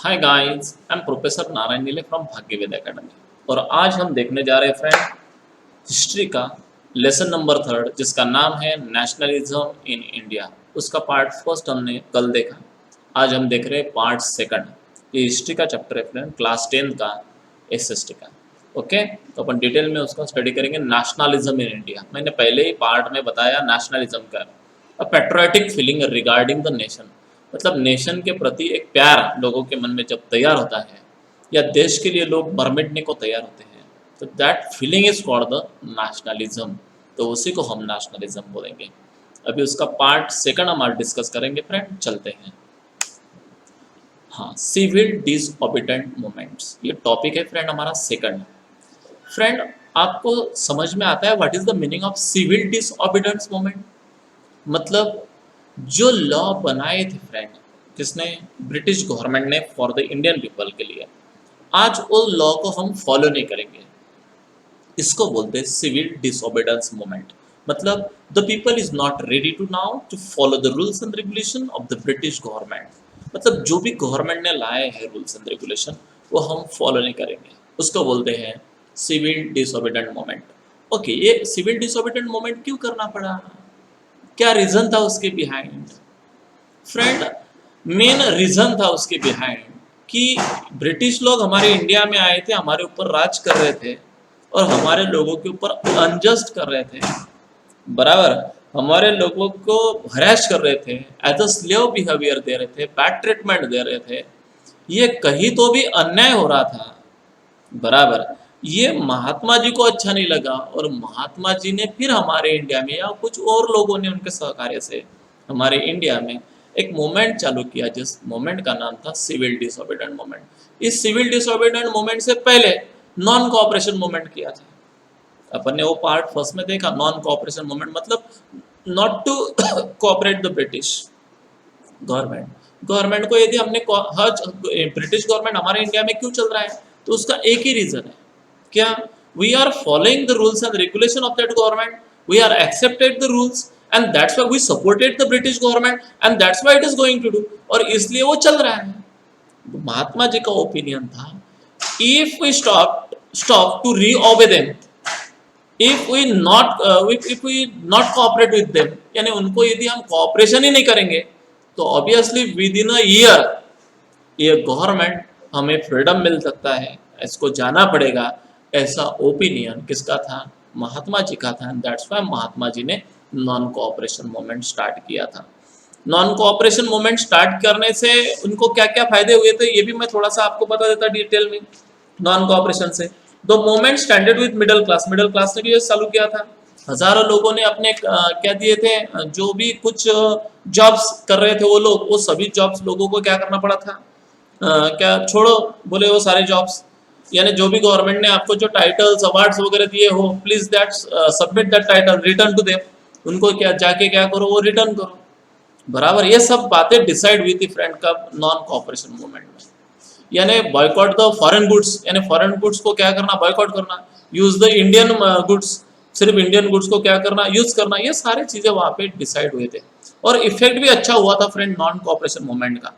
Hi guys, I am professor Narayan नीले from भाग्यवेद academy. और आज हम देखने जा रहे हैं फ्रेंड हिस्ट्री का लेसन नंबर थर्ड, जिसका नाम है नेशनलिज्म इन इंडिया। उसका पार्ट फर्स्ट हमने कल देखा। आज हम देख रहे हैं पार्ट सेकंड। ये हिस्ट्री का चैप्टर है फ्रेंड, क्लास 10 का एसएसटी का। ओके, तो अपन डिटेल में उसका स्टडी करेंगे। नेशनलिज्म इन इंडिया मैंने पहले ही पार्ट में बताया। नेशनलिज्म का अ patriotic feeling regarding the nation, मतलब नेशन के प्रति एक प्यार लोगों के मन में जब तैयार होता है या देश के लिए लोग मर मिटने को तैयार होते हैं, तो that feeling is called the nationalism. तो उसी को हम नेशनलिज्म बोलेंगे। अभी उसका पार्ट सेकंड हम आज डिस्कस करेंगे फ्रेंड, चलते हैं। हाँ, सिविल डिसओबीडेंट मूवमेंट्स, ये टॉपिक है फ्रेंड हमारा सेकंड। फ्रेंड, आपको समझ में आता है what is the meaning of civil disobedience movement? मतलब जो लॉ बनाए थे फ्रेंड, किसने? ब्रिटिश गवर्नमेंट ने फॉर द इंडियन पीपल के लिए, आज वो लॉ को हम फॉलो नहीं करेंगे। इसको बोलते हैं सिविल डिसओबीडेंस मूवमेंट। मतलब the people is not ready to now to follow the rules and regulation of the British government. मतलब जो भी गवर्नमेंट ने लाए हैं रूल्स एंड रेगुलेशन, वो हम फॉलो नहीं करेंगे। उसको बोलते हैं सिविल डिसओबीडेंट मूवमेंट। ओके, ये सिविल डिसओबीडेंट मूवमेंट क्यों करना पड़ा? क्या रीजन था उसके बिहाइंड? फ्रेंड, मेन रीजन था उसके बिहाइंड कि ब्रिटिश लोग हमारे इंडिया में आए थे, हमारे ऊपर राज कर रहे थे और हमारे लोगों के ऊपर अनजस्ट कर रहे थे। बराबर, हमारे लोगों को हराश कर रहे थे, as a slave behaviour they रहे थे, बैड ट्रीटमेंट दे रहे थे। ये कहीं तो भी अन्याय हो रहा था। बराबर, ये महात्मा जी को अच्छा नहीं लगा और महात्मा जी ने फिर हमारे इंडिया में या कुछ और लोगों ने उनके सहकार्य से हमारे इंडिया में एक मूवमेंट चालू किया, जिस मूवमेंट का नाम था सिविल डिसओबीडेंट मूवमेंट। इस सिविल डिसओबीडेंट मूवमेंट से पहले नॉन कोऑपरेशन मूवमेंट किया था। अपन ने वो पार्ट फर्स्ट में देखा। नॉन कोऑपरेशन मूवमेंट मतलब not to cooperate the British government. Government को यदि हमने हर ब्रिटिश गवर्नमेंट हमारे इंडिया में क्यों चल रहा है, तो उसका एक ही रीजन है। क्या? We are following the rules and regulation of that government, we are accepted the rules and that's why we supported the British government and that's why it is going to do. और इसलिए वो चल रहा है। महात्मा जी का ओपिनियन था, if we stop to reobey them, if we not cooperate with them, यानी उनको यदि हम कोऑपरेशन ही नहीं करेंगे, तो obviously within a year ये गवर्नमेंट हमें फ्रीडम मिल सकता है, इसको जाना पड़ेगा। ऐसा ओपिनियन किसका था? महात्मा जी का था। And that's why Mahatma ji ने नॉन कोऑपरेशन मूवमेंट स्टार्ट किया था। नॉन कोऑपरेशन मूवमेंट स्टार्ट करने से उनको क्या क्या फायदे हुए थे, ये भी मैं थोड़ा सा आपको बता देता डिटेल में। नॉन कोऑपरेशन से the movement standard with middle class ने भी ये चालू किया था। हजारों लोगों ने अपने क्या दिए थे, जो भी कुछ जॉब्स कर रहे थे वो लोग, वो सभी जॉब्स लोगों को क्या करना पड़ा था, क्या छोड़ो, बोले वो सारे जॉब्स। यानी जो भी गवर्नमेंट ने आपको जो टाइटल्स अवार्ड्स वगैरह दिए हो, please that submit that title, return to them. उनको क्या जाके क्या करो, वो रिटर्न करो। बराबर, ये सब बातें डिसाइड हुई थी फ्रेंड का नॉन कोऑपरेशन मूवमेंट में। यानी बॉयकॉट द फॉरेन गुड्स, यानी फॉरेन गुड्स को क्या करना, बॉयकॉट करना। यूज द इंडियन गुड्स, सिर्फ इंडियन गुड्स को क्या करना, यूज करना। ये सारी चीजें वहां पे डिसाइड हुए थे और इफेक्ट भी अच्छा हुआ था फ्रेंड नॉन कोऑपरेशन मूवमेंट का।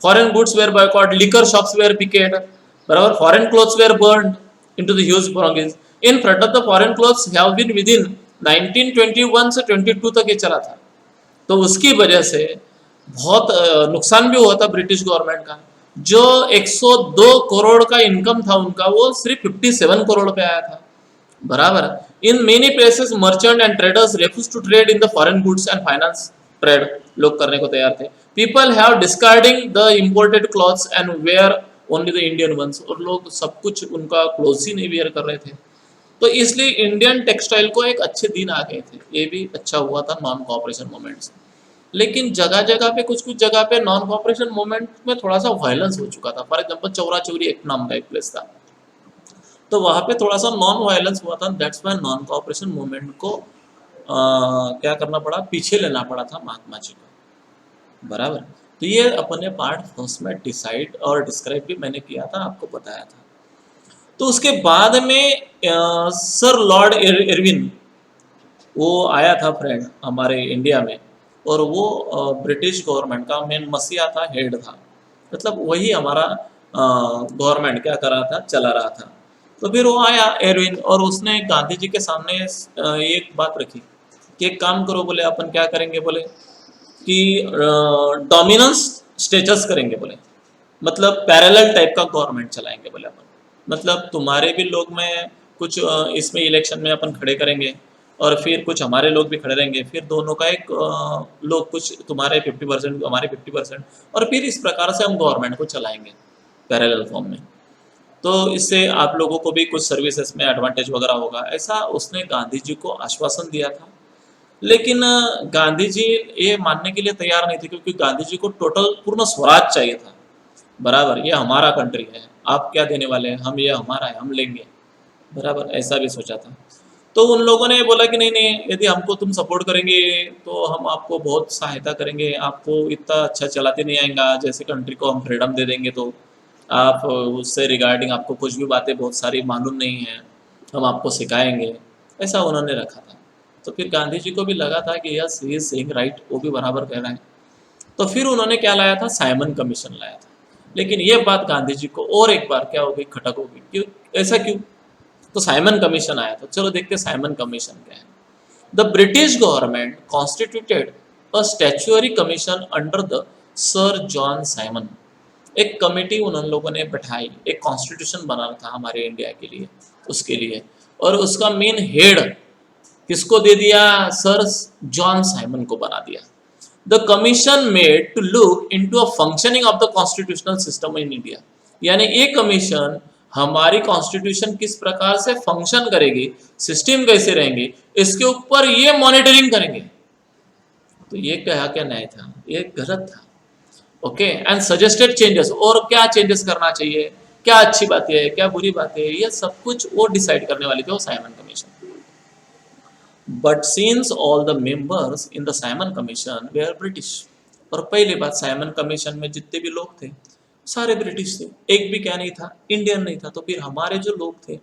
Foreign goods were boycott, liquor shops were picket, बराबर, foreign clothes were burned into the huge quantities. In front of the foreign clothes have been within 1921 से 22 तक ये चला था। तो उसकी वजह से बहुत नुकसान भी हुआ था ब्रिटिश गवर्नमेंट का। जो 102 करोड़ का इनकम था उनका, वो सिर्फ 57 करोड़ पे आया था। बराबर, in many places merchant and traders refuse to trade in the foreign goods and finance trade लोग करने को तैयार थे। People have discarding the imported cloths and wear only the Indian ones, और लोग सब कुछ उनका क्लोथ्स ही नहीं वेयर कर रहे थे। तो इसलिए इंडियन टेक्सटाइल को एक अच्छे दिन आ गए थे। ये भी अच्छा हुआ था नॉन कोऑपरेशन मूवमेंट से। लेकिन जगह जगह पे कुछ कुछ जगह पे नॉन कोऑपरेशन मूवमेंट में थोड़ा सा वायलेंस हो चुका था। फॉर एग्जांपल चौरा चौरी एक नाम का एक प्लेस था, तो वहां पे थोड़ा सा नॉन वायलेंस हुआ था। That's why non cooperation movement को क्या करना पड़ा, पीछे लेना पड़ा था महात्मा जी को। बराबर, तो ये अपने पार्ट फर्स्ट में डिसाइड और डिस्क्राइब भी मैंने किया था, आपको बताया था। तो उसके बाद में सर लॉर्ड इरविन वो आया था फ्रेंड हमारे इंडिया में, और वो ब्रिटिश गवर्नमेंट का मेन मसीहा था, हेड था। मतलब वही हमारा गवर्नमेंट क्या कर रहा था, चला रहा था। तो फिर वो आया एरविन, और उसने गांधी जी के सामने एक बात रखी कि एक काम करो, बोले अपन क्या करेंगे, बोले कि डोमिनेंस स्टेटस करेंगे, बोले मतलब पैरेलल टाइप का गवर्नमेंट चलाएंगे, बोले अपन मतलब तुम्हारे भी लोग में कुछ इसमें इलेक्शन में अपन खड़े करेंगे, और फिर कुछ हमारे लोग भी खड़े रहेंगे, फिर दोनों का एक लोग कुछ तुम्हारे 50% हमारे 50%, और फिर इस प्रकार से हम गवर्नमेंट को चलाएंगे पैरेलल फॉर्म में। तो इससे आप लोगों को भी कुछ सर्विसेज में एडवांटेज वगैरह होगा, ऐसा उसने गांधी जी को आश्वासन दिया था। लेकिन गांधी जी ये मानने के लिए तैयार नहीं थे, क्योंकि गांधी जी को टोटल पूर्ण स्वराज चाहिए था। बराबर, ये हमारा कंट्री है, आप क्या देने वाले हैं, हम ये हमारा है, हम लेंगे। बराबर, ऐसा भी सोचा था। तो उन लोगों ने बोला कि नहीं नहीं, यदि हमको तुम सपोर्ट करेंगे तो हम आपको बहुत सहायता करेंगे, आपको इतना अच्छा चलाते नहीं आएगा, जैसे कंट्री को हम फ्रीडम दे देंगे तो आप उससे रिगार्डिंग आपको कुछ भी बातें बहुत सारी मालूम नहीं है, हम आपको सिखाएंगे, ऐसा उन्होंने रखा था। तो फिर गांधी जी को भी लगा था कि yes he is saying right, वो भी बराबर कह रहा है। तो फिर उन्होंने क्या लाया था, साइमन कमीशन लाया था। लेकिन ये बात गांधी जी को और एक बार क्या हो गई, खटक हो गई, क्यों, ऐसा क्यों? तो साइमन कमीशन आया था, चलो देखते हैं साइमन कमीशन क्या है। The British government constituted a statutory commission under the sir John Simon. एक कमेटी उन लोगों ने बैठाई, एक कॉन्स्टिट्यूशन बनाना था हमारे इंडिया के लिए, उसके लिए। और उसका मेन हेड किसको दे दिया, सर जॉन साइमन को बना दिया। The commission made to look into a functioning of the constitutional system in India. यानी ये कमीशन हमारी कॉन्स्टिट्यूशन किस प्रकार से फंक्शन करेगी, सिस्टम कैसे रहेंगे, इसके ऊपर ये मॉनिटरिंग करेंगे। तो ये कहा क्या न्याय था, ये गलत था। ओके, एंड सजेस्टेड चेंजेस, और क्या चेंजेस करना चाहिए, क्या अच्छी बातें है, क्या बुरी बातें है, ये सब कुछ वो डिसाइड करने वाली थी वो Simon commission. But since all the members in the Simon commission were British, और पहली बात, साइमन कमीशन में जितने भी लोग थे सारे ब्रिटिश थे, एक भी क्या नहीं था, इंडियन नहीं था। तो फिर हमारे जो लोग थे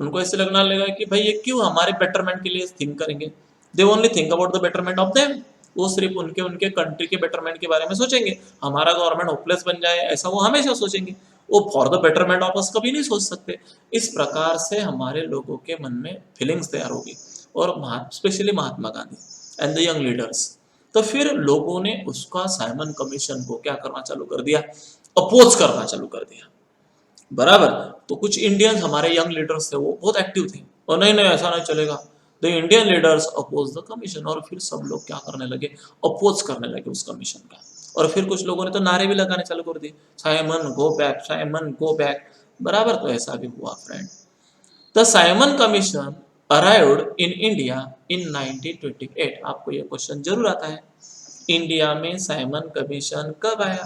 उनको ऐसे लगना लगा कि भाई ये क्यों हमारे बेटरमेंट के लिए थिंक करेंगे, they only think about the betterment of them. वो सिर्फ उनके उनके कंट्री के बेटरमेंट के बारे में सोचेंगे, हमारा गवर्नमेंट होपलेस बन जाए ऐसा वो हमेशा सोचेंगे, वो for the betterment of us कभी नहीं सोच सकते। इस प्रकार से हमारे लोगों के मन में फीलिंग्स तैयार होगी, और specially Mahatma Gandhi and the young leaders. तो फिर लोगों ने उसका साइमन कमीशन को क्या करना चालू कर दिया, अपोज करना चालू कर दिया। बराबर। तो कुछ इंडियंस हमारे यंग लीडर्स थे, वो बहुत एक्टिव थे, और नहीं नहीं ऐसा नहीं चलेगा, the Indian leaders oppose the commission. और फिर सब लोग क्या करने लगे, अपोज करने लगे उस कमीशन का। और फिर कुछ लोगों ने तो नारे भी लगाने चालू कर दिए, Simon go back, Simon go back. बराबर, तो ऐसा भी हुआ friend. The Simon commission arrived in India in 1928। आपको ये क्वेश्चन जरूर आता है, इंडिया में साइमन कमीशन कब आया?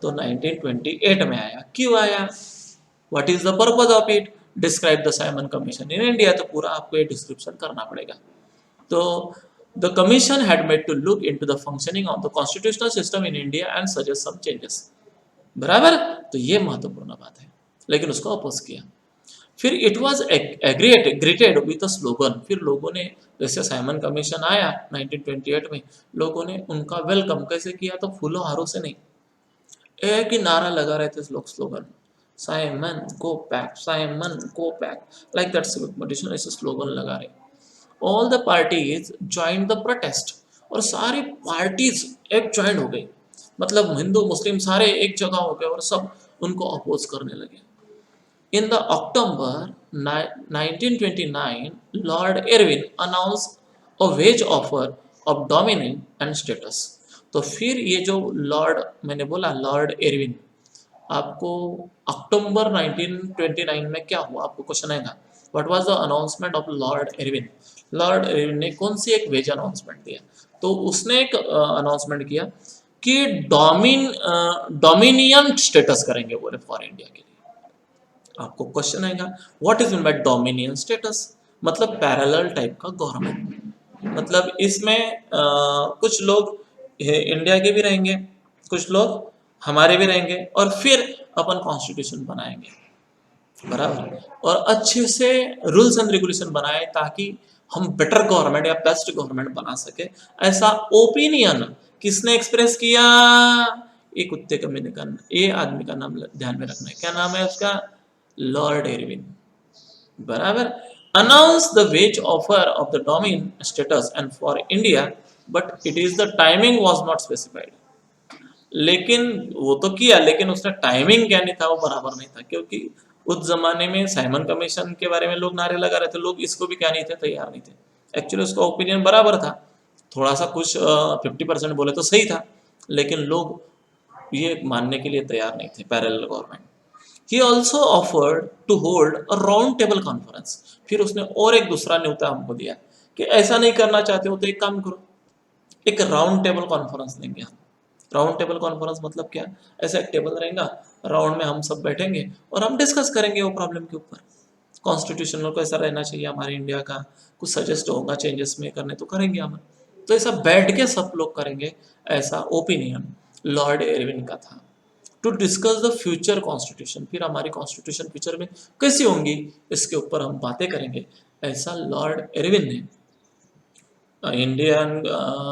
तो 1928 में आया। क्यों आया? What is the purpose of it? Describe the Simon commission in India. तो पूरा आपको ये डिस्क्रिप्शन करना पड़ेगा। तो the commission had made to look into the functioning of the constitutional system in India and suggest some changes. बराबर, तो ये महत्वपूर्ण बात है, लेकिन उसको अपोज किया। फिर it was greeted with a slogan. फिर लोगों ने, जैसे साइमन कमीशन आया 1928 में, लोगों ने उनका वेलकम कैसे किया, तो फूलों हारों से नहीं, एक ही नारा लगा रहे थे लोग, slogan, Simon go back, Simon go back, like that motivation, ऐसे स्लोगन लगा रहे। All the parties join the protest, और सारी पार्टीज एक ज्वाइन हो गई, मतलब हिंदू मुस्लिम सारे एक जगह हो गए और सब उनको अपोज करने लगे। In the October 1929 Lord Irwin announce a vague offer of dominant and status. तो फिर ये जो लॉर्ड, मैंने बोला लॉर्ड एरविन, आपको अक्टूबर 1929 में क्या हुआ, आपको क्वेश्चन आएगा, what was the announcement of Lord Irwin? Lord Irwin ने कौन सी एक वेज अनाउंसमेंट दिया? तो उसने एक अनाउंसमेंट किया कि डोमिनियन स्टेटस करेंगे बोले फॉर इंडिया के लिए। आपको क्वेश्चन आएगा, what is mean bye dominion status? मतलब पैरेलल टाइप का गवर्नमेंट, मतलब इसमें कुछ लोग इंडिया के भी रहेंगे, कुछ लोग हमारे भी रहेंगे, और फिर अपन कॉन्स्टिट्यूशन बनाएंगे। बराबर, और अच्छे से रूल्स एंड रेगुलेशन बनाए ताकि हम बेटर गवर्नमेंट या बेस्ट गवर्नमेंट बना सके। ऐसा ओपिनियन किसने एक्सप्रेस किया? ये कुत्ते का मैंने का ये आदमी का नाम ध्यान में रखना है। क्या नाम है उसका? Lord Irwin. बराबर। Announce the vague offer of the domain status and for India, but it is the timing was not specified. लेकिन वो तो किया, लेकिन उसने टाइमिंग क्या नहीं था वो बराबर नहीं था, क्योंकि उस जमाने में साइमन कमीशन के बारे में लोग नारे लगा रहे थे, लोग इसको भी क्या नहीं थे, तैयार नहीं थे। एक्चुअली उसका ओपिनियन बराबर था, थोड़ा सा कुछ 50% बोले तो सही था, लेकिन लोग ये मानने के लिए तैयार नहीं थे parallel government. He also offered to hold a round table conference. फिर उसने और एक दूसरा न्योता हमको दिया कि ऐसा नहीं करना चाहते हो तो एक काम करो, एक राउंड टेबल कॉन्फ्रेंस लेंगे हम। राउंड टेबल कॉन्फ्रेंस मतलब क्या? ऐसा एक टेबल रहेगा, राउंड में हम सब बैठेंगे और हम डिस्कस करेंगे वो प्रॉब्लम के ऊपर। कॉन्स्टिट्यूशन को ऐसा रहना चाहिए हमारे इंडिया का, कुछ सजेस्ट होगा चेंजेस में करने तो करेंगे हम, तो ऐसा बैठ के सब लोग करेंगे, ऐसा ओपिनियन लॉर्ड एरविन का था। To discuss the future constitution, फिर हमारी कॉन्स्टिट्यूशन फ्यूचर में कैसी होंगी इसके ऊपर हम बातें करेंगे, ऐसा लॉर्ड एरविन ने इंडियन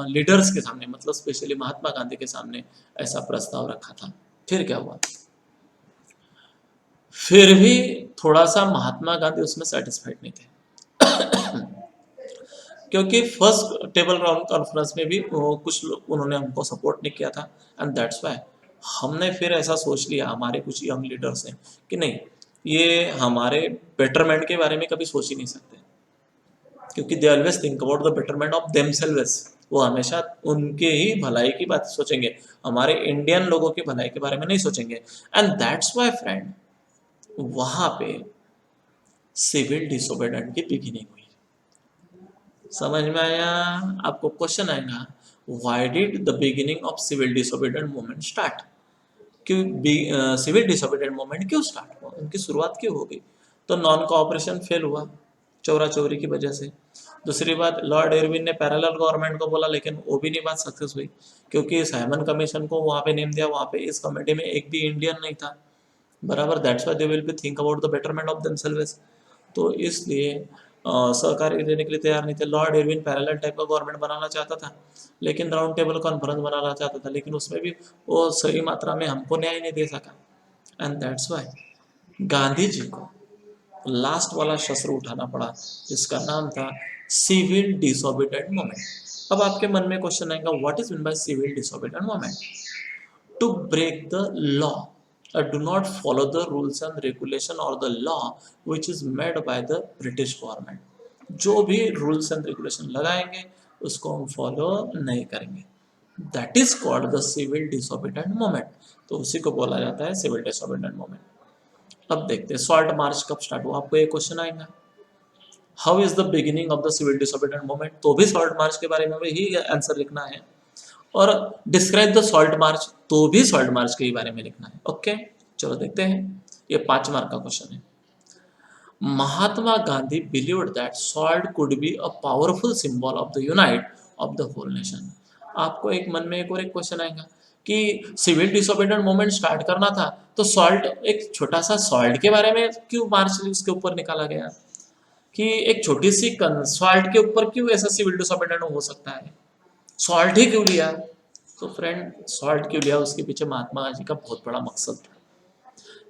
लीडर्स के सामने, मतलब स्पेशली महात्मा गांधी के सामने ऐसा प्रस्ताव रखा था। फिर क्या हुआ? फिर भी थोड़ा सा महात्मा गांधी उसमें सेटिस्फाइड नहीं थे क्योंकि फर्स्ट टेबल राउंड कॉन्फ्रेंस में भी कुछ लोग उन्होंने हमको सपोर्ट नहीं किया था, एंड दैट्स वाई हमने फिर ऐसा सोच लिया, हमारे कुछ यंग लीडर्स हैं कि नहीं, ये हमारे बेटरमेंट के बारे में कभी सोच ही नहीं सकते, क्योंकि they always think about the betterment of themselves. वो हमेशा उनके ही भलाई की बात सोचेंगे, हमारे इंडियन लोगों की भलाई के बारे में नहीं सोचेंगे। एंड दैट्स वाई फ्रेंड, वहां पे सिविल डिसोबीडिएंट की बिगिनिंग हुई। समझ में आया? आपको क्वेश्चन आएगा, why did the beginning of civil disobedient movement start? क्यों सिविल डिसोबीडिएंट मूवमेंट क्यों स्टार्ट हुआ, उनकी शुरुआत क्यों हो गई? तो नॉन कोऑपरेशन फेल हुआ, चोरा चोरी की वजह से। दूसरी बात, लॉर्ड इरविन ने पैरेलल गवर्नमेंट को बोला, लेकिन वो भी नहीं बात सक्सेस हुई, क्योंकि साइमन कमीशन को वहाँ पे नेम दिया, वहाँ पे इस कमेटी में एक भी इंडियन नहीं था। बराबर, that's why they will be think about the betterment of themselves. तो इसलिए सहकारी देने के लिए तैयार नहीं थे। लॉर्ड इरविन पैरेलल टाइप का गवर्नमेंट बनाना चाहता था, लेकिन राउंड टेबल कॉन्फ्रेंस बनाना चाहता था, लेकिन उसमें भी वो सही मात्रा में हमको न्याय नहीं दे सका। And that's why Gandhi ji को लास्ट वाला शस्त्र उठाना पड़ा, जिसका नाम था सिविल डिसोबीडिएंट मूवमेंट। अब आपके मन में क्वेश्चन आएगा, what is mean by civil disobedient movement? To break the law or do not follow the rules and regulation or the law which is made by the British government. जो भी rules and regulation लगाएंगे उसको हम follow नहीं करेंगे, that is called the civil disobedient movement. तो उसी को बोला जाता है सिविल डिसोबीडिएंट मूवमेंट। अब देखते हैं सॉल्ट मार्च कब स्टार्ट हुआ, आपको ये क्वेश्चन आएगा, how is the beginning of the civil disobedient movement? तो भी सॉल्ट मार्च के बारे में ही आंसर लिखना है, और डिस्क्राइब द सॉल्ट मार्च, तो भी सॉल्ट मार्च के बारे में लिखना है। ओके, चलो देखते हैं, ये 5 मार्क का क्वेश्चन है। Mahatma Gandhi believed that salt could be a powerful symbol of the unite of the whole nation. आपको एक मन में एक और एक क्वेश्चन आएगा कि सिविल डिसोबीडिएंट मूवमेंट स्टार्ट करना था, तो सॉल्ट, एक छोटा सा सॉल्ट के बारे में क्यों मार्च उसके ऊपर निकाला गया, कि एक छोटी सी सॉल्ट के ऊपर क्यों ऐसा सिविल डिसोबीडिएंट हो सकता है, सॉल्ट ही क्यों लिया? तो फ्रेंड, सॉल्ट क्यों लिया, उसके पीछे महात्मा गांधी का बहुत बड़ा मकसद था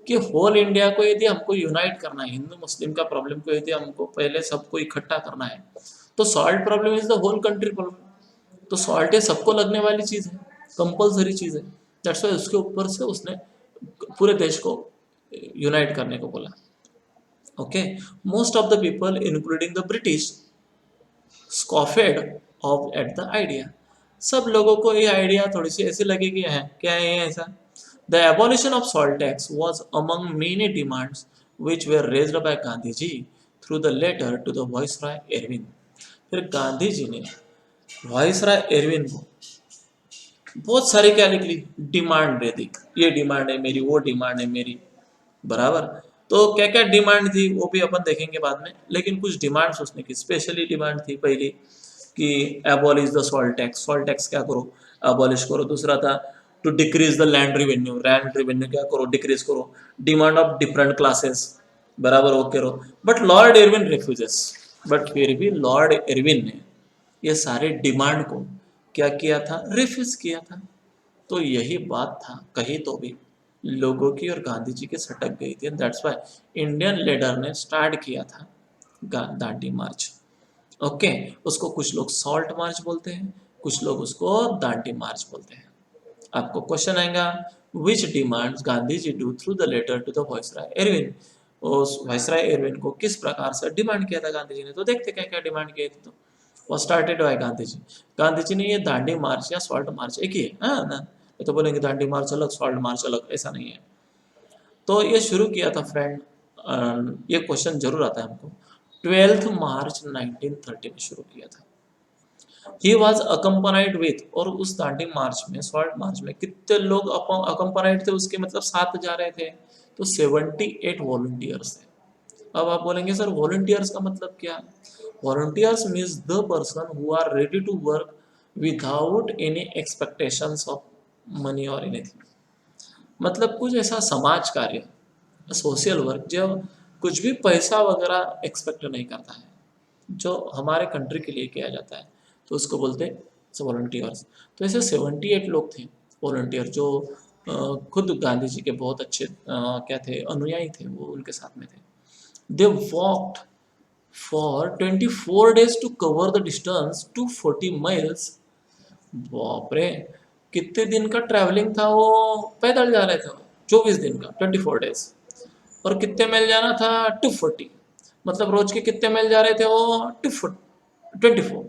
कि होल इंडिया को यदि हमको यूनाइट करना है, हिंदू मुस्लिम का प्रॉब्लम को यदि हमको पहले सबको इकट्ठा करना है, तो salt problem is the whole country problem. तो सॉल्ट ये सबको लगने वाली चीज है, कंपल्सरी चीज है, दैट्स व्हाई उसके ऊपर से उसने पूरे देश को यूनाइट करने को बोला। Okay, most of the people including the British scoffed of at the idea. सब लोगों को ये आइडिया थोड़ी सी ऐसी लगी कि है क्या है ऐसा। The abolition of salt tax was among many demands which were raised by Gandhi ji through the letter to the viceroy Irwin. फिर गांधी जी ने वाइसरॉय एरविन को बहुत सारी क्या लिख ली, डिमांड दे दी, ये डिमांड है मेरी, वो डिमांड है मेरी। बराबर, तो क्या क्या डिमांड थी वो भी अपन देखेंगे बाद में, लेकिन कुछ डिमांड्स उसने की। स्पेशली डिमांड थी पहली कि abolish the salt tax, salt tax क्या करो, एबॉलिश करो। दूसरा था to decrease the land revenue, land revenue क्या करो, डिक्रीज करो। डिमांड ऑफ डिफरेंट क्लासेस, बराबर वो करो। But Lord Irwin refuses, but फिर भी लॉर्ड इरविन ने ये सारे डिमांड को क्या किया था, रिफ्यूज किया था। तो यही बात था कहीं तो भी लोगों की और गांधी जी की सटक गई थी। दैट्स वाई इंडियन लीडर ने स्टार्ट किया था दांडी मार्च। ओके, उसको कुछ लोग सॉल्ट मार्च बोलते हैं, कुछ लोग उसको दांडी मार्च बोलते हैं। आपको क्वेश्चन आएगा, which demands Gandhi ji do through the letter to the viceroy Irwin. उस वायसराय एरविन को किस प्रकार से डिमांड किया था गांधी जी ने, तो देखते क्या क्या डिमांड किए थे। तो वो स्टार्टेड बाय गांधी जी। गांधी जी ने ये दांडी मार्च या सॉल्ट मार्च एक ही है, हाँ ना, ये तो बोलेंगे दांडी मार्च अलग सॉल्ट मार्च अलग, ऐसा नहीं है। तो ये शुरू किया था फ्रेंड, ये क्वेश्चन जरूर आता है हमको, 12 मार्च 1930 में शुरू किया था। ही वॉज अकम्पनाइड विथ, और उस दांडी मार्च में सॉल्ट मार्च में कितने लोग अकम्पनाइड थे उसके, मतलब साथ जा रहे थे, तो 78 वॉलंटियर्स थे। अब आप बोलेंगे सर वॉलंटियर्स का मतलब क्या? Volunteers means the person who are ready to work without any expectations of money और एनीथिंग। मतलब कुछ ऐसा समाज कार्य, सोशल वर्क, जो कुछ भी पैसा वगैरह एक्सपेक्ट नहीं करता है, जो हमारे कंट्री के लिए किया जाता है, तो उसको बोलते हैं वॉलंटियर्स। तो ऐसे 78 लोग थे वॉलंटियर, जो खुद गांधी जी के बहुत अच्छे क्या थे, अनुयायी थे, वो उनके साथ में थे। They walked for 24 days to cover the distance to 40 miles। बाप रे, कितने दिन का ट्रैवलिंग था, वो पैदल जा रहे थे, 24 दिन का, 24 days। और कितने मील जाना था, 240, मतलब रोज के कितने मील जा रहे थे वो, 24,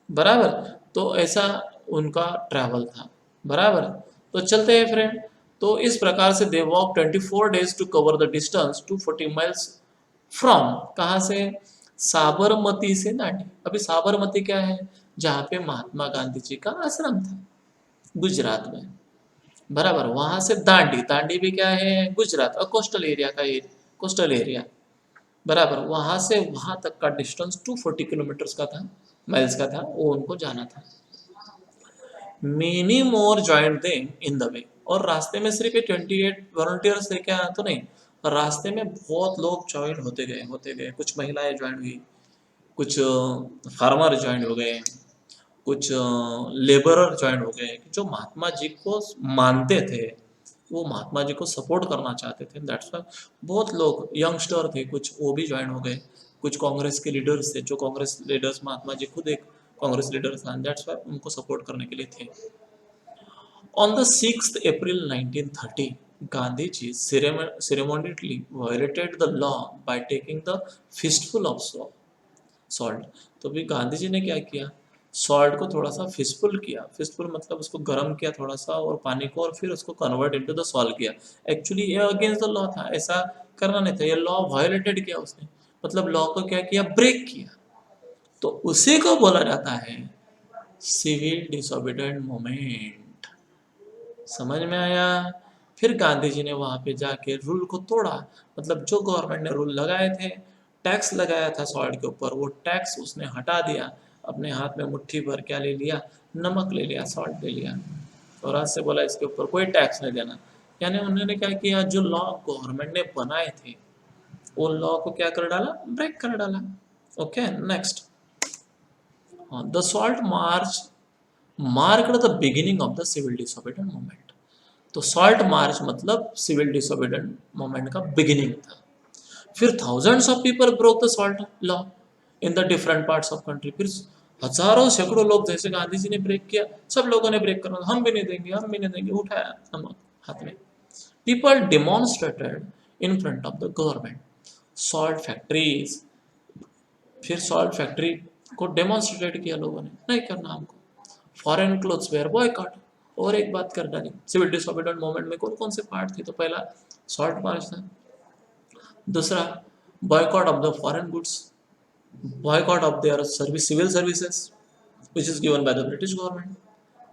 बराबर। तो ऐसा उनका ट्रैवल था, बराबर। तो चलते हैं फ्रेंड। तो इस प्रकार से they walk 24 days to cover the distance 240 miles from, कहाँ से, साबरमती से दांडी। अभी साबरमती क्या है, जहाँ पे महात्मा गांधी जी का आश्रम था, गुजरात में, बराबर। वहां से दांडी, दांडी भी क्या है, गुजरात और कोस्टल एरिया का, कोस्टल एरिया, बराबर। वहां से वहां तक का डिस्टेंस 240 किलोमीटर का था, माइल्स का था, वो उनको जाना था। Many more join them in the way, और रास्ते में सिर्फ ये 28 वॉलंटियर्स थे क्या, तो नहीं, रास्ते में बहुत लोग ज्वाइन होते गए, कुछ महिलाएं ज्वाइन हुई, कुछ फार्मर ज्वाइन हो गए, कुछ लेबरर ज्वाइन हो गए, जो महात्मा जी को मानते थे, वो महात्मा जी को सपोर्ट करना चाहते थे। दैट्स वाई बहुत लोग यंगस्टर थे, कुछ वो भी ज्वाइन हो गए, कुछ कांग्रेस के लीडर्स थे, जो कांग्रेस लीडर्स, महात्मा जी खुद एक कांग्रेस लीडर था, दैट्स वाई उनको सपोर्ट करने के लिए थे। On the 6th April 1930, Gandhi ji ceremonially violated the law by taking the fistful of salt. तो भी गांधी जी ने क्या किया, सॉल्ट को थोड़ा सा फिस्टफुल किया, फिस्टफुल मतलब उसको गर्म किया थोड़ा सा, और पानी को, और फिर उसको कन्वर्ट इनटू द सॉल्ट किया। एक्चुअली ये अगेंस्ट द लॉ था, ऐसा करना नहीं था, ये लॉ वायोलेटेड किया उसने, मतलब लॉ को क्या किया, ब्रेक किया। तो उसी को बोला जाता है सिविल डिसोबीडिएंट मूवमेंट। समझ में आया? फिर गांधी जी ने वहां पे जाके रूल को तोड़ा, मतलब जो गवर्नमेंट ने रूल लगाए थे, टैक्स लगाया था सॉल्ट के ऊपर, वो टैक्स उसने हटा दिया, अपने हाथ में मुट्ठी भर क्या ले लिया, नमक ले लिया, सॉल्ट ले लिया, और आज से बोला इसके ऊपर कोई टैक्स नहीं देना। यानी उन्होंने क्या किया, जो लॉ गवर्नमेंट ने बनाए थे, वो लॉ को क्या कर डाला, ब्रेक कर डाला। Okay, next, the salt march marked the beginning of the civil disobedient movement. तो सॉल्ट मार्च मतलब सिविल डिसोबीडिएंट मूवमेंट का बिगिनिंग था। फिर thousands of people broke the salt law in the different parts of country. फिर हजारों सैकड़ों लोग, जैसे गांधी जी ने ब्रेक किया, सब लोगों ने ब्रेक करना, हम भी नहीं देंगे, हम भी नहीं देंगे, उठाया हम हाथ में। People demonstrated in front of the government salt factories. फिर सॉल्ट फैक्ट्री को डेमोन्स्ट्रेट किया लोगों ने, नहीं करना हमको। फॉरेन क्लोथ्स वेयर बॉयकॉट, और एक बात कर डाली। सिविल डिसोबीडिएंट मूवमेंट में कौन कौन से पार्ट थे, तो पहला सॉल्ट मार्च था, दूसरा boycott of the foreign goods, boycott of their civil services which is given by the British government,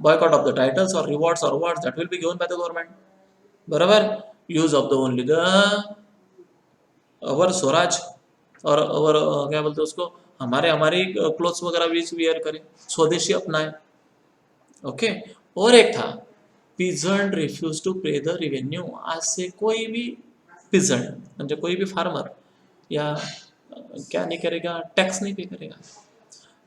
boycott of the titles or rewards or awards that will be given by the government, बराबर। Use of the only the our swaraj, और our क्या बोलते हैं उसको, हमारे हमारी clothes वगैरह भी वियर करें, स्वदेशी अपनाएं। ओके, और एक था पीजेंट रिफ्यूज टू पे द रेवेन्यू। आज से कोई भी पीजेंट म्हणजे कोई भी फार्मर या क्या नहीं करेगा, टैक्स नहीं पे करेगा।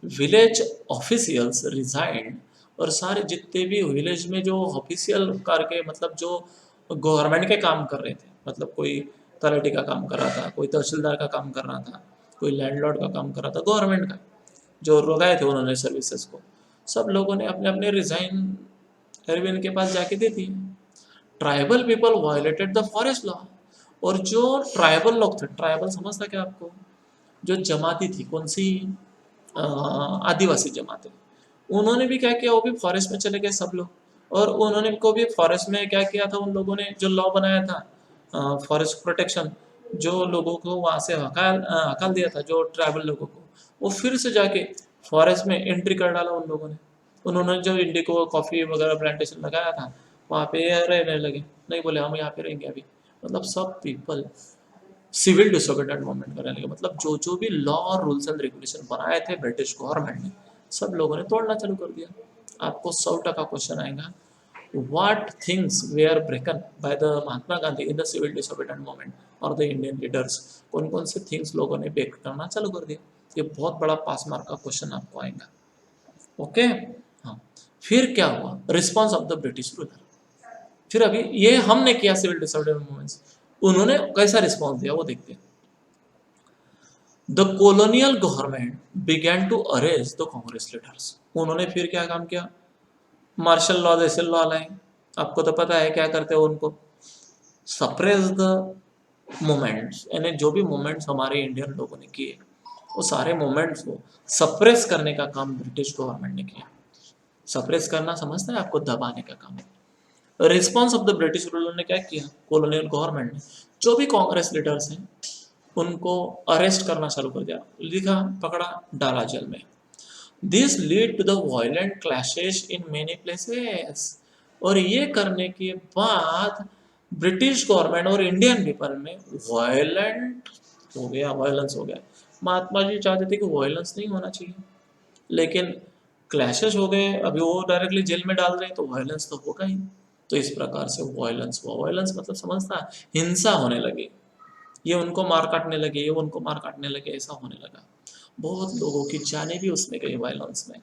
विलेज ऑफिशियल्स रिजाइंड और सारे जितने भी विलेज में जो ऑफिशियल करके मतलब जो गवर्नमेंट के काम कर रहे थे, मतलब कोई तलाटी का काम कर रहा था, कोई तहसीलदार का काम कर रहा था, कोई लैंडलॉर्ड का काम कर रहा था, गवर्नमेंट का जो लगाए थे उन्होंने सर्विसेज को, सब लोगों ने अपने अपने रिजाइन एरविन के पास जाके दे दिए। Tribal people violated the forest law. और जो ट्राइबल लोग थे, ट्राइबल समझता क्या आपको, जो जमाती थी, कौन सी, आदिवासी जमातें, उन्होंने भी क्या किया, वो भी फॉरेस्ट में चले गए सब लोग। और उन्होंने को भी फॉरेस्ट में क्या किया था, उन लोगों ने जो लॉ बनाया था फॉरेस्ट प्रोटेक्शन, जो लोगों को वहां से हकाल दिया था, जो ट्राइबल लोगों को, वो फिर से जाके फॉरेस्ट में एंट्री कर डाला उन लोगों ने। उन्होंने जो इंडिको कॉफी वगैरह प्लांटेशन लगाया था वहाँ पे रहने लगे, नहीं बोले हम यहाँ पे रहेंगे अभी। मतलब सब पीपल सिविल डिसोबीडिएंट मूवमेंट करने लगे। मतलब जो जो भी लॉ और रूल्स एंड रेगुलेशन बनाए थे ब्रिटिश गवर्नमेंट ने, सब लोगों ने तोड़ना चालू कर दिया। आपको 100% क्वेश्चन आएगा, what things were broken by the Mahatma Gandhi in the civil disobedience movement और the Indian leaders, कौन कौन से थिंग्स लोगों ने ब्रेक करना चालू कर दिया। ये बहुत बड़ा पास मार्क का क्वेश्चन आपको आएगा। ओके, हाँ। फिर क्या हुआ, response of the British ruler. फिर अभी ये हमने किया सिविल डिसोबीडिएंस मूवमेंट्स, उन्होंने कैसा रिस्पॉन्स दिया वो देखते हैं। The colonial government began to arrest the Congress leaders. उन्होंने फिर क्या काम किया, मार्शल लॉ जैसे लॉ लाए। आपको तो पता है क्या करते हो उनको, सप्रेस द मोमेंट्स, यानी जो भी मोमेंट्स हमारे इंडियन लोगों ने किए वो सारे मोमेंट्स को सप्रेस करने का काम ब्रिटिश गवर्नमेंट ने किया। सप्रेस करना समझते हैं आपको, दबाने का काम। Response of the British ruler ने क्या किया, कॉलोनियल गवर्नमेंट ने जो भी कांग्रेस लीडर्स हैं उनको अरेस्ट करना चालू कर दिया, लिखा पकड़ा डाला जेल में। This lead to the violent clashes in many places. और ये करने के बाद ब्रिटिश गवर्नमेंट और इंडियन पीपल में वायलेंट हो गया, वायलेंस हो गया। महात्मा जी चाहते थे कि वायलेंस नहीं होना चाहिए, लेकिन क्लैशेस हो गए, अभी वो डायरेक्टली जेल में डाल रहे हैं तो वायलेंस तो होगा ही। तो इस प्रकार से वायलेंस हुआ। वायलेंस मतलब समझता है, हिंसा होने लगी, ये उनको मार काटने लगे, ये उनको मार काटने लगे, ऐसा होने लगा। बहुत लोगों की जानें भी उसमें गई वायलेंस में।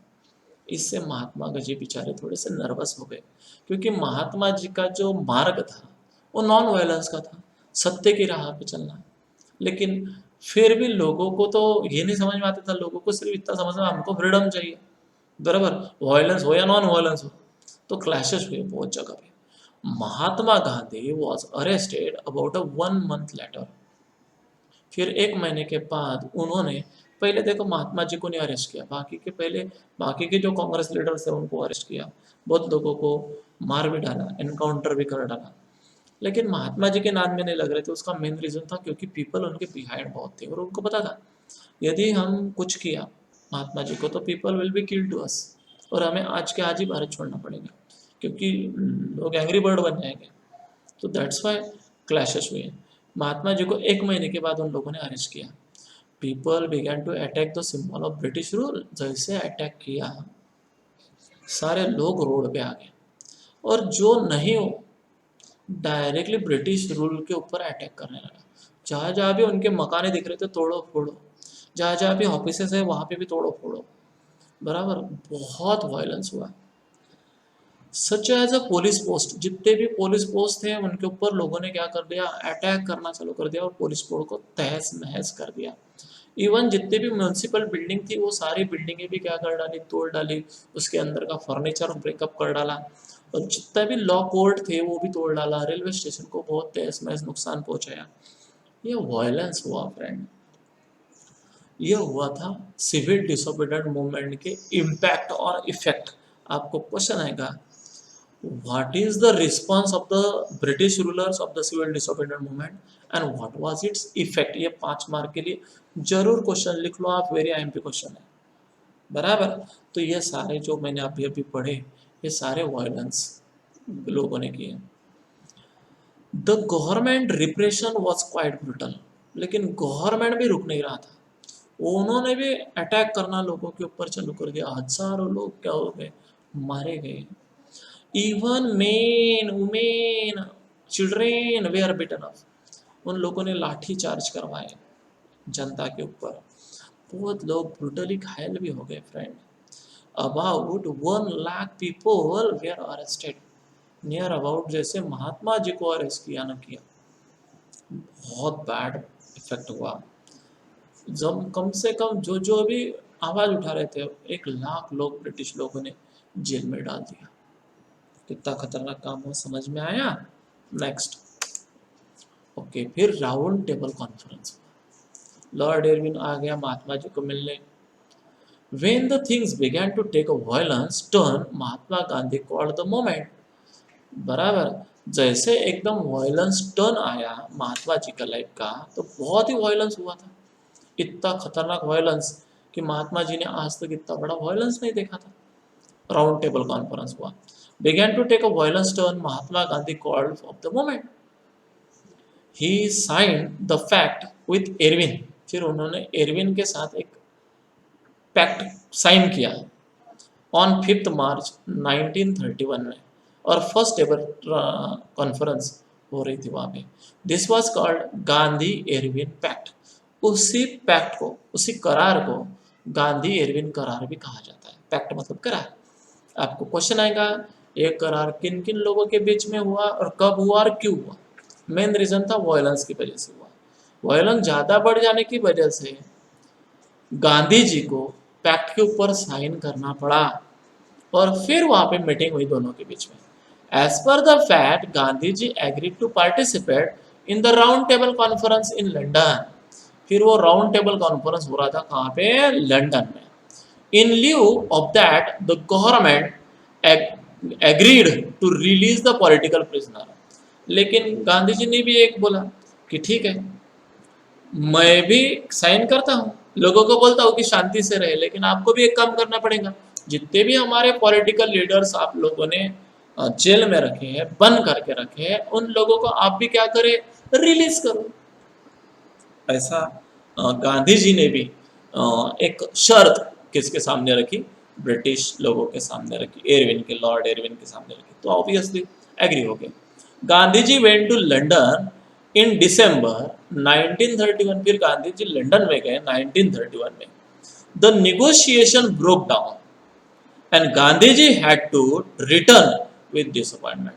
इससे महात्मा गांधी बेचारे थोड़े से नर्वस हो गए, क्योंकि महात्मा जी का जो मार्ग था वो नॉन वायलेंस का था, सत्य की राह पे चलना। लेकिन फिर भी लोगों को तो ये नहीं समझ में आता था, लोगों को सिर्फ इतना समझना हमको फ्रीडम चाहिए, बराबर, वायलेंस हो या नॉन वायलेंस हो। तो क्लैशेस हुए बहुत जगह पे। Mahatma Gandhi was arrested about 1 month later. फिर 1 महीने के बाद उन्होंने, पहले देखो महात्मा जी को नहीं अरेस्ट किया, बाकी के पहले बाकी के जो कांग्रेस लीडर्स थे उनको अरेस्ट किया, बहुत लोगों को मार भी डाला, एनकाउंटर भी कर डाला। लेकिन महात्मा जी के नाम में नहीं लग रहे थे। उसका मेन रीजन था क्योंकि पीपल उनके बिहाइंड बहुत थे और उनको पता था यदि हम कुछ किया महात्मा जी को तो people will be killed to us, और हमें आज के आज ही भारत छोड़ना पड़ेगा, क्योंकि लोग एंग्री बर्ड बन जाएंगे। तो दैट्स वाई क्लैशेस हुए। महात्मा जी को 1 महीने के बाद उन लोगों ने अरेस्ट किया। People began to attack the symbol of British rule. जैसे अटैक किया, सारे लोग रोड पे आ गए, और जो नहीं हो डायरेक्टली ब्रिटिश रूल के ऊपर अटैक करने लगा। जहाँ जहाँ भी उनके मकाने दिख रहे थे तोड़ो फोड़ो, जहाँ जहाँ भी ऑफिसेस है वहाँ पे भी तोड़ो फोड़ो, बराबर। बहुत वायलेंस हुआ। Such as a police post, जितने भी पुलिस पोस्ट थे उनके ऊपर लोगों ने क्या कर दिया, अटैक करना चालू कर दिया और पुलिस पोस्ट को तहस नहस कर दिया। इवन जितने भी म्यूनसिपल बिल्डिंग थी वो सारी बिल्डिंगें भी क्या कर डाली, तोड़ डाली, उसके अंदर का फर्नीचर ब्रेकअप कर डाला, और जितना भी लॉ कोर्ट थे वो भी तोड़ डाला, रेलवे स्टेशन को बहुत तहस नहस नुकसान पहुंचाया। ये वायलेंस हुआ फ्रेंड, ये हुआ था सिविल डिसोबीडिएंट मूवमेंट के इम्पैक्ट और इफेक्ट। आपको क्वेश्चन आएगा, what is the response of the British rulers of the civil disobedience movement and what was its effect। ये 5 मार्क के लिए जरूर क्वेश्चन लिख लो आप, वेरी आईएमपी क्वेश्चन है, बराबर। तो ये सारे जो मैंने अभी अभी पढ़े ये सारे वायलेंस लोगों ने किए। The government repression was quite brutal. लेकिन गवर्नमेंट भी रुक नहीं रहा था, उन्होंने भी अटैक करना लोगों के ऊपर चालू कर दिया। हजारों लोग क्या हो गए, मारे गए। Even men women children were beaten off. उन लोगों ने लाठी चार्ज करवाए जनता के ऊपर, बहुत लोग ब्रूटली घायल भी हो गए friend. About 1 lakh people were arrested, near about जैसे महात्मा जी को अरेस्ट किया ना किया, बहुत बैड इफेक्ट हुआ। जब कम से कम जो जो भी आवाज उठा रहे थे, 1 लाख लोग ब्रिटिश लोगों ने जेल में डाल दिया। कितना खतरनाक काम हुआ, समझ में आया? नेक्स्ट, ओके, फिर round table conference. Lord Irwin आ गया महात्मा जी को मिलने। When the things began to take a violence turn, Mahatma Gandhi called the moment। बराबर, जैसे एकदम वायलेंस टर्न आया महात्मा जी का लाइफ का, तो बहुत ही वायलेंस हुआ था। इतना खतरनाक वायलेंस कि महात्मा जी ने आज तक इतना बड़ा वायलेंस नहीं देखा था। राउंड टेबल कॉन्फ्रेंस हुआ। began to take a violence turn, Mahatma Gandhi called of the moment। he signed the pact with Irwin. फिर उन्होंने एरविन के साथ एक पैक्ट साइन किया ऑन 5 मार्च 1931 में, और फर्स्ट एवर कॉन्फ्रेंस हो रही थी वहाँ पे। This was called Gandhi Irwin pact. उसी पैक्ट को, उसी करार को गांधी एरविन करार भी कहा जाता है। पैक्ट मतलब करार। आपको क्वेश्चन आएगा, ये करार किन किन लोगों के बीच में हुआ और कब हुआ और क्यों हुआ? मेन रीजन था वायलेंस की वजह से हुआ। वायलेंस ज़्यादा बढ़ जाने की वजह से गांधी जी को पैक्ट के ऊपर साइन करना पड़ा, और फिर वहां पे मीटिंग हुई दोनों के बीच में। As per the fact, Gandhi ji agreed to participate in the round table conference in London. फिर वो राउंड टेबल कॉन्फ्रेंस हो रहा था कहाँ पे? लंदन में। In lieu of that the government agreed to release the political prisoner. लेकिन गांधी जी ने भी एक बोला कि ठीक है, मैं भी साइन करता हूँ, लोगों को बोलता हूँ कि शांति से रहे, लेकिन आपको भी एक काम करना पड़ेगा। जितने भी हमारे पॉलिटिकल लीडर्स आप लोगों ने जेल में रखे हैं, बंद करके रखे हैं, उन लोगों को आप भी क्या करें? रिलीज करो। ऐसा गांधी जी ने भी एक शर्त किसके सामने रखी? ब्रिटिश लोगों के सामने रखी, एरविन के, लॉर्ड एरविन के सामने रखी। तो ऑब्वियसली एग्री हो गए। Gandhi ji went to London in December 1931। फिर गांधी जी लंदन में गए 1931 में। The negotiation broke down and Gandhi ji had to return with disappointment.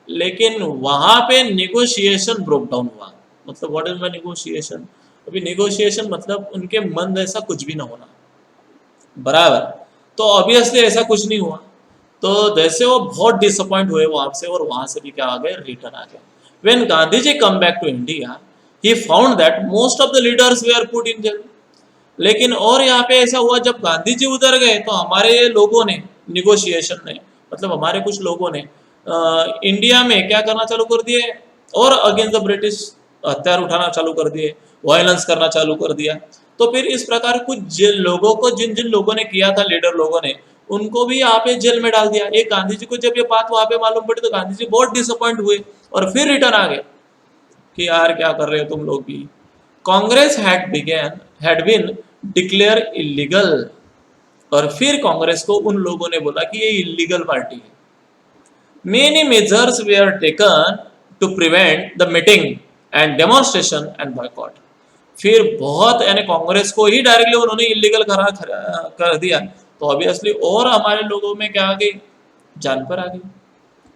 लेकिन वहां पे नेगोशिएशन ब्रोक डाउन हुआ। मतलब व्हाट इज माय नेगोशिएशन? अभी नेगोशिएशन मतलब उनके मन जैसा कुछ भी ना होना, बराबर। तो ऑब्वियसली ऐसा कुछ नहीं हुआ। तो जैसे वो बहुत डिसअपॉइंट हुए वहां से, और वहां से भी क्या आ गए? रिटर्न आ गए। When Gandhi ji come back to India, he found that most of the leaders were put in jail. लेकिन और यहाँ पे ऐसा हुआ, जब गांधी जी उधर गए तो हमारे लोगों ने, निगोशिएशन ने, मतलब हमारे कुछ लोगों ने इंडिया में क्या करना चालू कर दिए, और अगेंस्ट द ब्रिटिश हथियार उठाना चालू कर दिए, वायलेंस करना चालू कर दिया। तो फिर इस प्रकार कुछ जिन लोगों को, जिन जिन लोगों ने किया था, लीडर लोगों ने, उनको भी यहाँ पे जेल में डाल दिया। एक गांधी जी को जब ये बात वहां पे मालूम पड़ी तो गांधी जी बहुत डिसअपॉइंट हुए और फिर रिटर्न आ गए कि यार क्या कर रहे हो तुम लोग भी। Congress had been declare illegal, और फिर कांग्रेस को उन लोगों ने बोला कि ये इलीगल पार्टी है। Many measures were taken to prevent the meeting and demonstration and boycott. फिर बहुत, यानी कांग्रेस को ही डायरेक्टली उन्होंने इलीगल कर दिया। तो ऑब्वियसली और हमारे लोगों में क्या आ गई? जान पर आ गई।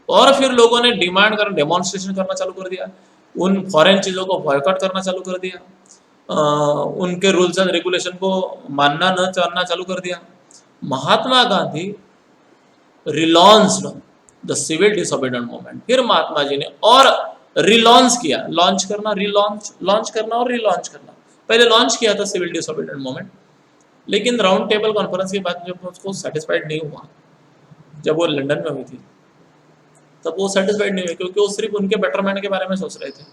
और फिर लोगों ने डिमांड कर, डेमोन्स्ट्रेशन करना चालू कर दिया, उन फॉरेन चीज़ों को बॉयकॉट करना चालू कर दिया, उनके रूल्स एंड रेगुलेशन को मानना न चाहना चालू कर दिया। Mahatma Gandhi relaunched the civil disobedient movement. फिर महात्मा जी ने और रिलॉन्च किया, लॉन्च करना, लॉन्च करना और रिलॉन्च करना। पहले लॉन्च किया था सिविल डिसोबीडिएंट मूवमेंट, लेकिन राउंड टेबल कॉन्फ्रेंस के बाद जब उसको सेटिस्फाइड नहीं हुआ, जब वो लंदन में हुई थी, तब वो सेटिस्फाइड नहीं हुए, क्योंकि वो सिर्फ उनके बेटरमेंट के बारे में सोच रहे थे।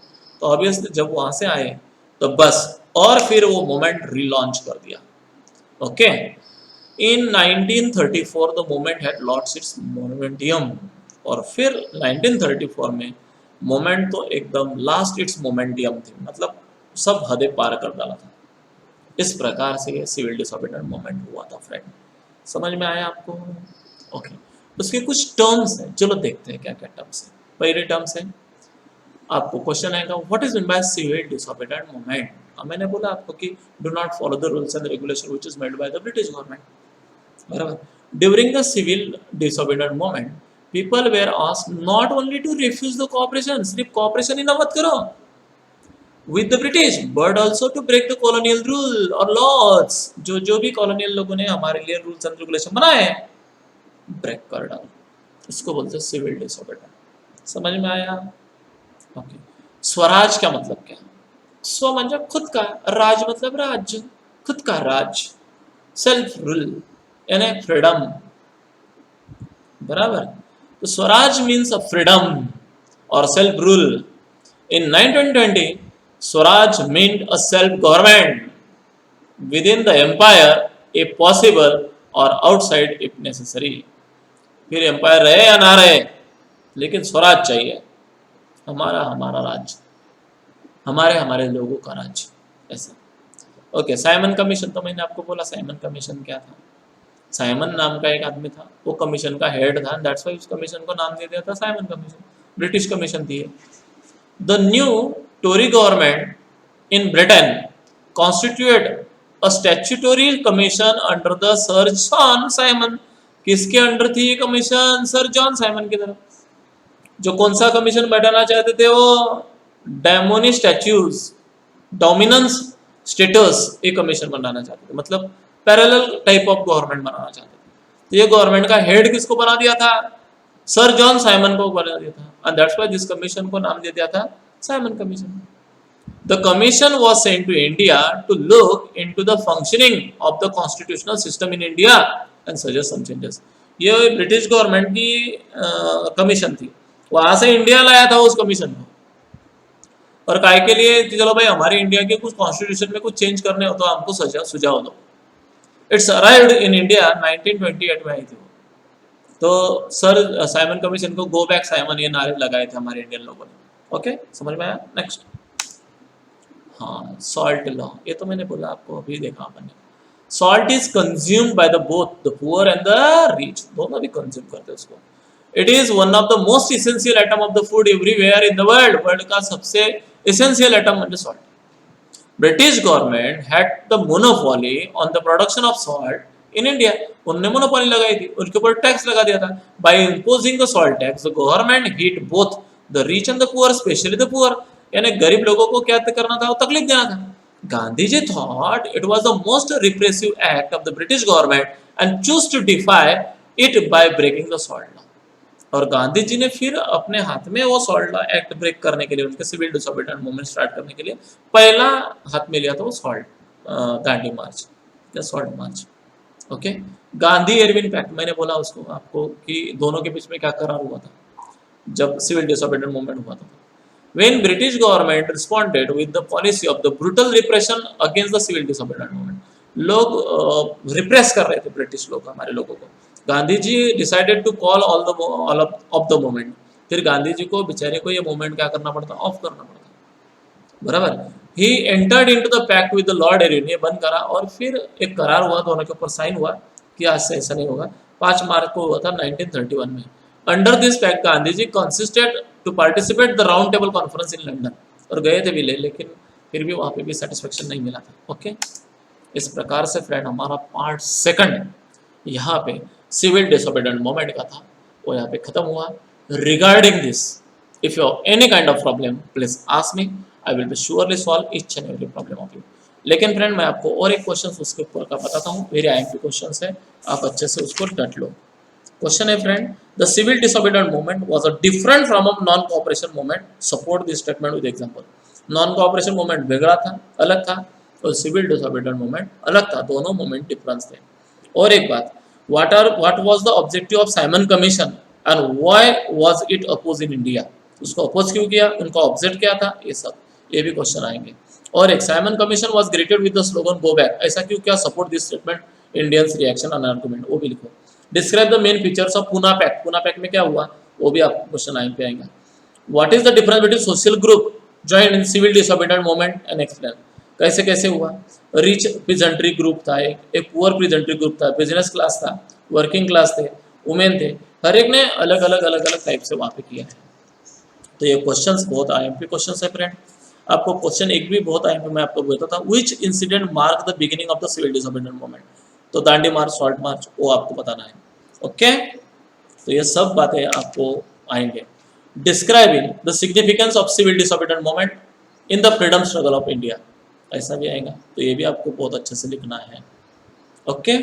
तो ऑब्वियसली जब वहां से आए तो बस, और फिर वो मूवमेंट रिलॉन्च कर दिया। Okay, in 1934 the movement had lost its momentum. और फिर 1934 में मोमेंट तो एकदम लास्ट इट्स मोमेंटियम थी, मतलब सब हदें पार कर डाला था। इस प्रकार से ये सिविल डिसोबीडिएंट मूवमेंट हुआ था फ्रेंड। समझ में आया आपको? ओके, उसके कुछ टर्म्स हैं, चलो देखते हैं क्या क्या टर्म्स हैं। पहले टर्म्स है, आपको क्वेश्चन आएगा what is mean by civil disobedient movement. मैंने बोला आपको कि do not follow the rules and regulation which is made by the British government, बराबर। During the civil disobedient movement, people were asked not only to refuse the cooperation, सिर्फ cooperation ही ना मत करो with the British, but also to break the colonial rule or laws. जो भी colonial लोगों ने हमारे लिए rules and regulation बनाए हैं, ब्रेक कर डालो. इसको बोलते हैं सिविल डिसोबीडियंस. समझ में आया? ओके. स्वराज का मतलब क्या? स्व मतलब खुद का, राज मतलब राज्य, खुद का राज, सेल्फ रूल यानी फ्रीडम. बराबर. तो स्वराज मीन्स अ फ्रीडम और self rule. In 1920 Swaraj meant a self government within the empire if possible or outside if necessary. फिर एम्पायर रहे या ना रहे, लेकिन स्वराज चाहिए. हमारा हमारा राज्य, हमारे हमारे लोगों का राज्य, ऐसा. ओके. साइमन कमीशन, तो मैंने आपको बोला साइमन कमीशन क्या था. साइमन नाम का एक आदमी था, वो कमीशन का हेड था. दैट्स व्हाई उस कमीशन को नाम दे दिया था साइमन कमीशन. ब्रिटिश कमीशन थी. The new Tory government in Britain constituted a statutory commission under the sir John Simon. किसके अंडर थी ये कमीशन? सर जॉन साइमन की तरफ. जो कौन सा कमीशन बैठाना चाहते थे वो? डेमोनी स्टैच्यूज, डोमिनेंस स्टेटस, ये कमीशन बनाना चाहते थे. मतलब पैरेलल टाइप ऑफ गवर्नमेंट बनाना चाहते थे. तो ये गवर्नमेंट का हेड किसको बना दिया था? सर जॉन साइमन को बना दिया था. And that's why this commission को नाम दे दिया था Simon commission. The commission was sent to India to look into the functioning of the constitutional system in India and suggest some changes. ये ब्रिटिश गवर्नमेंट की कमीशन थी. वहां से इंडिया लाया था उस कमीशन को. और काय के लिए? चलो भाई हमारे इंडिया के कुछ कॉन्स्टिट्यूशन में कुछ चेंज करने हो तो हमको सुझाव दो. इट्स अराइव्ड इन इंडिया 1928 में आई थी. तो सर साइमन कमीशन को गो बैक साइमन ये नारे लगाए थे हमारे इंडियन लोगों ने. ओके, समझ में आया? नेक्स्ट. हाँ, सॉल्ट लॉ, ये तो मैंने बोला आपको, अभी देखा आपने. Salt is consumed by the both the poor and the rich. दोनों भी कंज्यूम करते हैं उसको. It is one of the most essential item of the food everywhere in the world. World का सबसे इसेंशियल आइटम म्हणजे salt. British government had the monopoly on the production of salt in India. उन्होंने monopoly लगाई थी, उनके ऊपर tax लगा दिया था. By imposing the salt tax the government hit both the rich and the poor, specially the poor. यानी गरीब लोगों को क्या करना था? वो तकलीफ देना था. Gandhiji thought it was the most repressive act of the British government and chose to defy it by breaking the salt law. और गांधी जी ने फिर अपने हाथ में वो सॉल्ट लॉ एक्ट ब्रेक करने के लिए, उनके सिविल डिसोबीडिएंट मूवमेंट स्टार्ट करने के लिए पहला हाथ में लिया था वो सॉल्ट दांडी मार्च या salt march. Okay. Gandhi Irwin pact, मैंने बोला उसको आपको कि दोनों के बीच में क्या करार हुआ था जब सिविल डिसोबीडिएंट मूवमेंट हुआ था. When British government responded with the policy of the brutal repression against the civil disobedient movement, लोग रिप्रेस कर रहे थे ब्रिटिश लोग हमारे लोगों को. Gandhi ji decided to call all of the movement. फिर गांधी जी को बेचारे को ये मूवमेंट क्या करना पड़ता? ऑफ करना पड़ता. बराबर. He entered into the pact with the Lord Irwin, ये बंद करा और फिर एक करार हुआ, दोनों के ऊपर साइन हुआ कि आज से ऐसा नहीं होगा. 5 मार्च को हुआ था 1931 में. Under this pact Gandhi ji consisted to participate the round table conference in London. और गए थे भी लेकिन फिर भी वहाँ पे भी सेटिस्फेक्शन नहीं मिला था. ओके. इस प्रकार से फ्रेंड हमारा पार्ट 2 यहाँ पे सिविल डिसोबीडिएंट मूवमेंट का था वो यहाँ पे खत्म हुआ. Regarding this if you have any kind of problem please ask me, I will be surely solve each and every problem of you. लेकिन फ्रेंड मैं आपको और एक क्वेश्चन उसके ऊपर का बताता हूँ. वेरी IMP क्वेश्चन है, आप अच्छे से उसको डट लो. क्वेश्चन है friend, the civil disobedient movement was a different from a non cooperation movement. Support this statement with example. Non cooperation movement वेगळा था, अलग था, और सिविल डिसोबीडिएंट मूवमेंट अलग था. दोनों मूवमेंट डिफरेंस थे. और एक बात, what was the objective of Simon commission and why was it oppose in India. उसको अपोज क्यों किया, उनका ऑब्जेक्ट क्या था, ये सब ये भी क्वेश्चन आएंगे. और एक, Simon commission was greeted with the slogan go back. ऐसा क्यों किया? Support this statement, Indians reaction and argument, वो भी लिखो. Describe the main features of Poona pact. Poona pact में क्या हुआ वो भी आप क्वेश्चन आएंगे आएगा. What is the difference between social group join in civil disobedient movement and explain. कैसे कैसे हुआ. रिच पीजेंट्री ग्रुप था, एक पुअर पीजेंट्री ग्रुप था, बिजनेस क्लास था, वर्किंग क्लास थे, वुमेन थे. हर एक ने अलग अलग टाइप से वहाँ पे किया है. तो ये क्वेश्चंस बहुत IMP क्वेश्चंस है फ्रेंड. आपको क्वेश्चन एक भी बहुत IMP मैं आपको बताता हूँ. Which incident mark the beginning of the civil disobedient movement. तो दांडी मार्च, सॉल्ट मार्च, वो आपको बताना है. ओके, तो ये सब बातें आपको आएंगे। Describing the significance of civil disobedient movement in the freedom struggle of India, ऐसा भी आएगा, तो ये भी आपको बहुत अच्छे से लिखना है। Okay,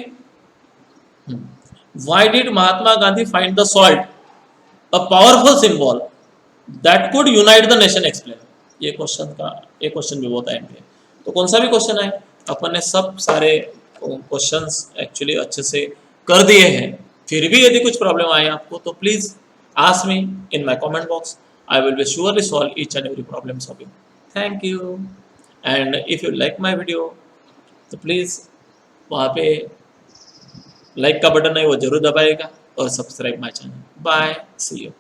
why did Mahatma Gandhi find the salt a powerful symbol that could unite the nation, explain. ये क्वेश्चन भी बहुत आएंगे, तो कौन सा भी क्वेश्चन आए, अपन ने सब सारे क्वेश्चंस एक्चुअली अच्छे से कर दिए हैं। फिर भी यदि कुछ प्रॉब्लम आए आपको तो please ask me in my comment box, I will be surely solve each and every problems of you. Thank you, and if you like my video तो प्लीज वहाँ पे लाइक का बटन है वो जरूर दबाएगा, और subscribe my channel. Bye, see you.